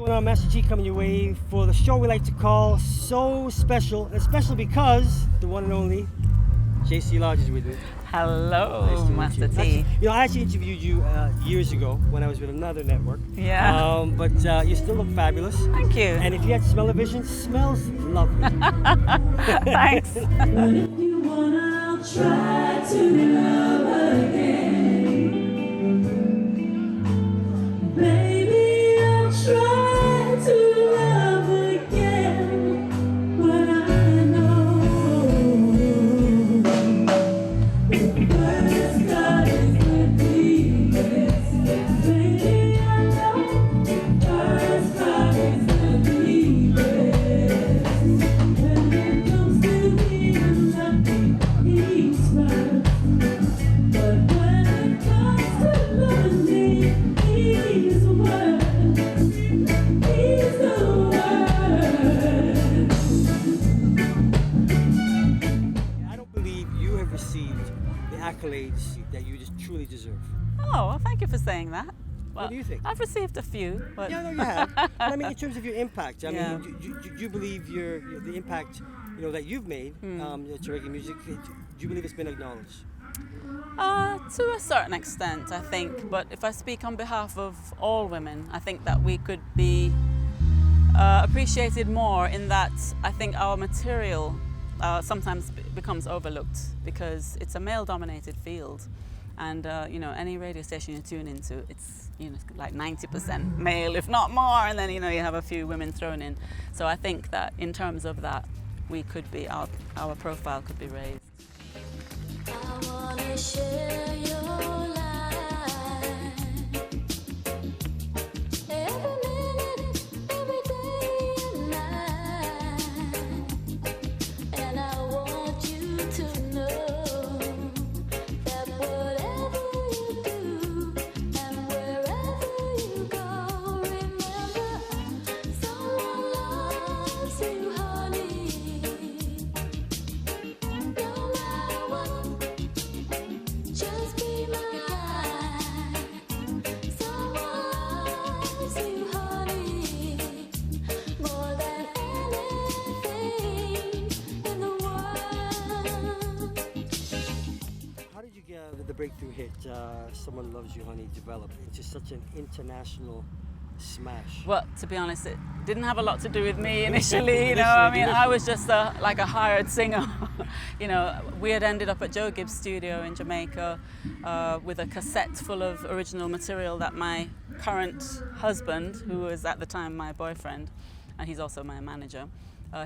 going on? Master G coming your way for the show we like to call So Special. And special because the one and only JC Lodge is with me. Hello, Nice to meet Master you. T. Actually, I actually interviewed you years ago when I was with another network. Yeah. But you still look fabulous. Thank you. And if you had smell-o-vision, smells lovely. Thanks. But if you wanna, I'll try to love again. Baby, I'll try to love again. But I know the first cut is the deepest. Baby, I know the first cut is the deepest. When it comes to being lucky, he's right. But when it comes to loving me, he's the word. He's the word. I don't believe you have received the accolades that you just truly deserve. Oh, well, thank you for saying that. Well, What do you think? I've received a few, but Yeah, no, you have. But I mean, in terms of your impact, I Yeah. mean, do you believe the impact, that you've made to reggae music? Do you believe it's been acknowledged? to a certain extent, I think. But if I speak on behalf of all women, I think that we could be appreciated more in that I think our material sometimes becomes overlooked because it's a male-dominated field. And any radio station you tune into, it's like 90% male, if not more, and then you have a few women thrown in. So I think that in terms of that, we could be our profile could be raised. I wanna share your life. Every minute, every day and night. And I want you to know that whatever you do and wherever you go, remember someone loves you, honey. No matter what, just be mine. Someone loves you, honey, more than anything in the world. How did you get the breakthrough hit, Someone Loves You, Honey, develop into such an international smash? Well, to be honest, it didn't have a lot to do with me initially. Initially. I was just like a hired singer. We had ended up at Joe Gibbs' studio in Jamaica with a cassette full of original material that my current husband, who was at the time my boyfriend, and he's also my manager,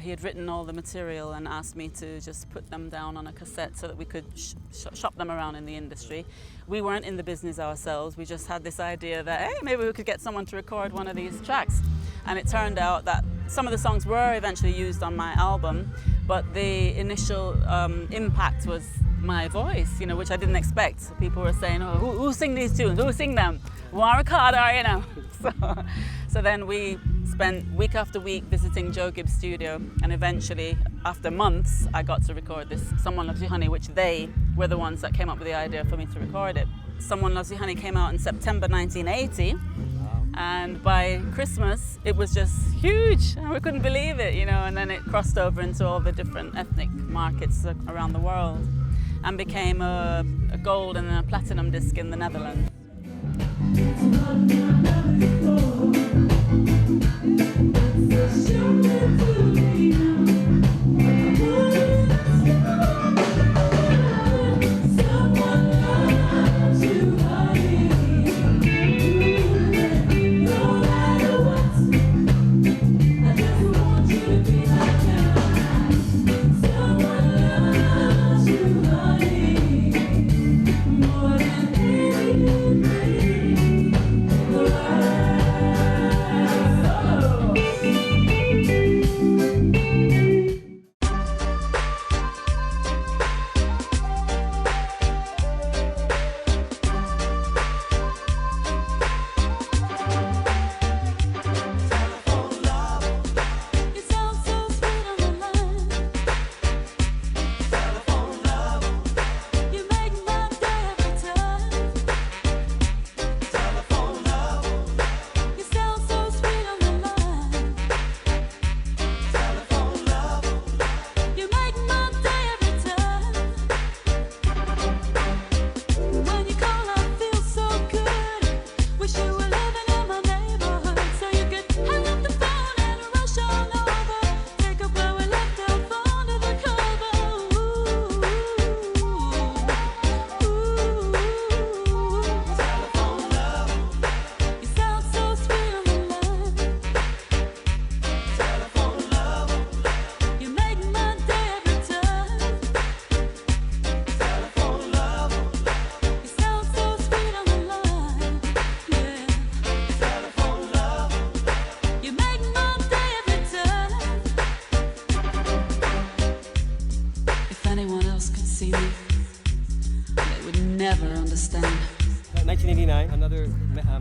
he had written all the material and asked me to just put them down on a cassette so that we could shop them around in the industry. We weren't in the business ourselves, we just had this idea that, hey, maybe we could get someone to record one of these tracks. And it turned out that some of the songs were eventually used on my album, but the initial impact was my voice, which I didn't expect. People were saying, oh, who sing these tunes? Who sing them? Warren Carter, So then we spent week after week visiting Joe Gibbs' studio, and eventually, after months, I got to record this Someone Loves You, Honey, which they were the ones that came up with the idea for me to record it. Someone Loves You, Honey came out in September 1980, and by Christmas, it was just huge, and we couldn't believe it, and then it crossed over into all the different ethnic markets around the world, and became a gold and a platinum disc in the Netherlands. More than anything in the world.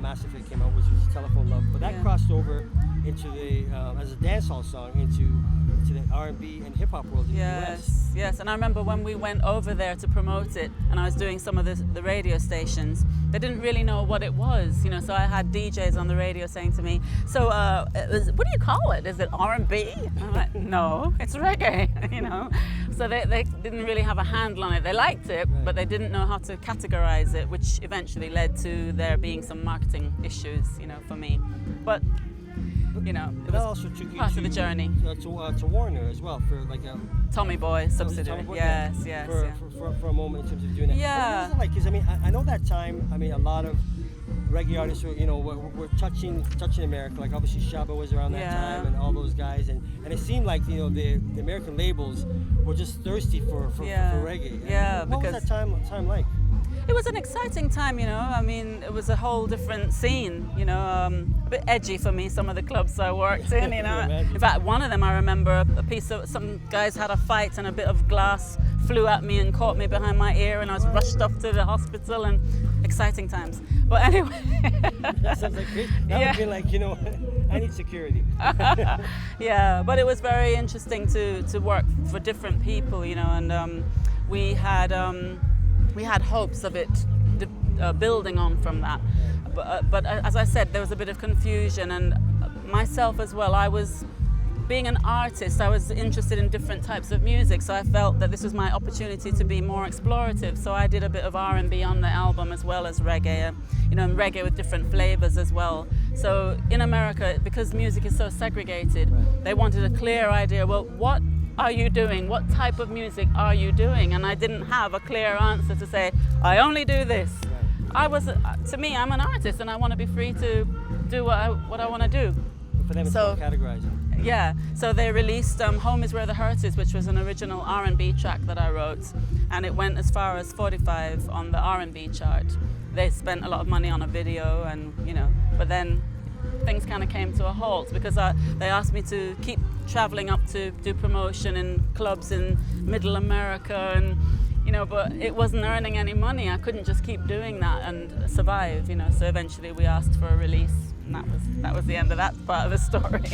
massive hit came out, which was Telephone Love. But that Yeah. crossed over into the as a dancehall song into the R&B and hip hop world in the US. Yes, and I remember when we went over there to promote it, and I was doing some of the radio stations. They didn't really know what it was, you know. So I had DJs on the radio saying to me, "So, what do you call it? Is it R&B?" I'm like, "No, it's reggae," you know. So they didn't really have a handle on it. They liked it, but they didn't know how to categorize it, which eventually led to there being some marketing issues, you know, for me. But you know, it That was also took you part to of the journey. To Warner as well for like a Tommy Boy subsidiary. Tommy Boy, Yes, yeah, yes, for a moment in terms of doing that. Yeah. What was it like? Because I mean, I know that time. I mean, a lot of reggae artists were, you know, were touching America. Like obviously Shabba was around that Yeah. time, and all those guys, and it seemed like, you know, the American labels were just thirsty for reggae. Yeah, What was because- that time like? It was an exciting time, you know. I mean, it was a whole different scene, you know, a bit edgy for me, some of the clubs I worked in, you know. Imagine. In fact, one of them I remember a piece of, some guys had a fight and a bit of glass flew at me and caught me behind my ear and I was rushed off to the hospital, and exciting times. But anyway. That sounds like great. That Yeah. would be like, you know, I need security. Yeah, but it was very interesting to work for different people, you know, and we had hopes of it building on from that. But as I said, there was a bit of confusion, and myself as well. I was, being an artist, I was interested in different types of music, so I felt that this was my opportunity to be more explorative. So I did a bit of R&B on the album as well as reggae, you know, and reggae with different flavors as well. So in America, because music is so segregated, they wanted a clear idea. Well, what are you doing? What type of music are you doing? And I didn't have a clear answer to say, I only do this. To me, I'm an artist and I want to be free to do what I want to do. For them, it's So- about categorizing. Yeah, so they released Home Is Where the Hurt Is, which was an original R&B track that I wrote, and it went as far as 45 on the R&B chart. They spent a lot of money on a video, and you know, but then things kind of came to a halt because they asked me to keep traveling up to do promotion in clubs in Middle America, and you know, but it wasn't earning any money. I couldn't just keep doing that and survive, you know. So eventually we asked for a release, and that was the end of that part of the story.